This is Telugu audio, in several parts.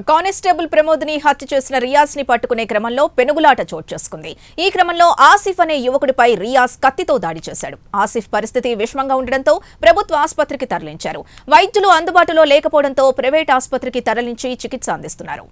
కానిస్టేబుల్ ప్రమోద్ ని హత్య చేసిన రియాజ్ ని పట్టుకునే క్రమంలో పెనుగులాట చోటు చేసుకుంది. ఈ క్రమంలో ఆసిఫ్ అనే యువకుడిపై రియాజ్ కత్తితో దాడి చేశాడు. ఆసిఫ్ పరిస్థితి విషమంగా ఉండడంతో ప్రభుత్వ ఆసుపత్రికి తరలించారు. వైద్యులు అందుబాటులో లేకపోవడంతో ప్రైవేట్ ఆసుపత్రికి తరలించి చికిత్స అందిస్తున్నారు.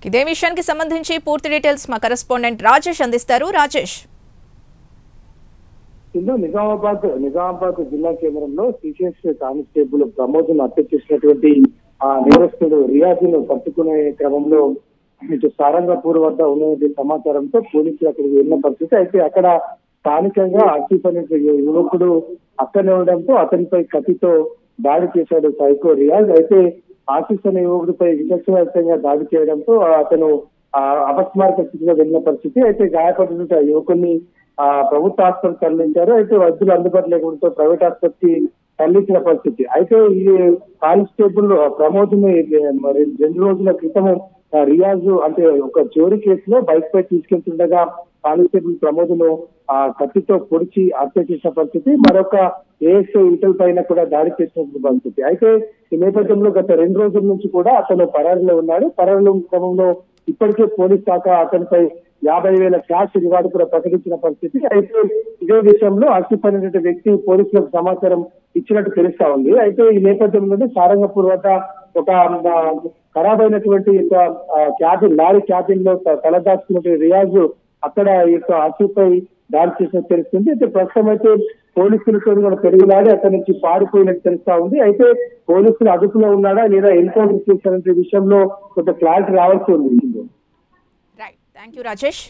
ఇదే విషయానికి సంబంధించి పూర్తి డీటెయిల్స్ మా కరెస్పాండెంట్ రాజేష్ అందిస్తారు. రాజేష్, నిజామాబాద్ జిల్లా కేంద్రంలో సిసిఎస్ కానిస్టేబుల్ ప్రమోద్ హత్య చేసినటువంటి నేరస్తుడు రియాజ్ ను పట్టుకునే క్రమంలో ఇటు సారంగపూర్ వద్ద ఉన్నటువంటి సమాచారంతో పోలీసులు అక్కడికి వెళ్ళిన పరిస్థితి. అయితే అక్కడ స్థానికంగా ఆసిఫ్ అనే యువకుడు అక్కడనే ఉండడంతో అతనిపై కత్తితో దాడి చేశాడు సైకో రియాజ్. అయితే ఆసిఫ్ అనే యువకుడిపై విచక్షణారహితంగా దాడి చేయడంతో అతను అపస్మారక స్థితిలో వెళ్ళిన పరిస్థితి. అయితే గాయపడిన యువకుడిని ప్రభుత్వ ఆసుపత్రికి తరలించారు. అయితే వైద్యులు అందుబాటులో లేకపోవడంతో ప్రైవేట్ ఆసుపత్రికి తరలించిన పరిస్థితి. అయితే ఈ కానిస్టేబుల్ ప్రమోద్ ని 2 రోజుల క్రితం రియాజ్ అంటే ఒక చోరీ కేసులో బైక్ పై తీసుకెళ్తుండగా కానిస్టేబుల్ ప్రమోద్ ను కత్తితో పొడిచి హత్య చేసిన పరిస్థితి. మరొక ఏఎస్ఐ ఈటల పైన కూడా దాడి చేసినటువంటి పరిస్థితి. అయితే ఈ నేపథ్యంలో గత 2 రోజుల నుంచి కూడా అతను పరారీలో ఉన్నాడు. పరారీలో క్రమంలో ఇప్పటికే పోలీస్ శాఖ అతనిపై 50,000 క్యాష్ రివార్డు కూడా ప్రకటించిన పరిస్థితి. అయితే ఇదే విషయంలో ఆసిఫ్ అనేటువంటి వ్యక్తి పోలీసులకు సమాచారం ఇచ్చినట్టు తెలుస్తా ఉంది. అయితే ఈ నేపథ్యంలోనే సారంగపూర్ వద్ద ఒక ఖరాబ్ అయినటువంటి క్యాబిన్ లారీ క్యాబిన్ లో తలదాచుకున్న రియాజ్ అక్కడ ఈ యొక్క ఆసిఫ్ పై దాడి చేసినట్టు తెలుస్తుంది. అయితే ప్రస్తుతం అయితే పోలీసులతో కూడా పెరుగులాడి అక్కడి నుంచి పారిపోయినట్టు తెలుస్తా ఉంది. అయితే పోలీసులు అదుపులో ఉన్నాడా లేదా ఎన్కౌంటర్ చేశారనే విషయంలో కొంత క్లారిటీ రావాల్సి ఉంది. Right, thank you Rajesh.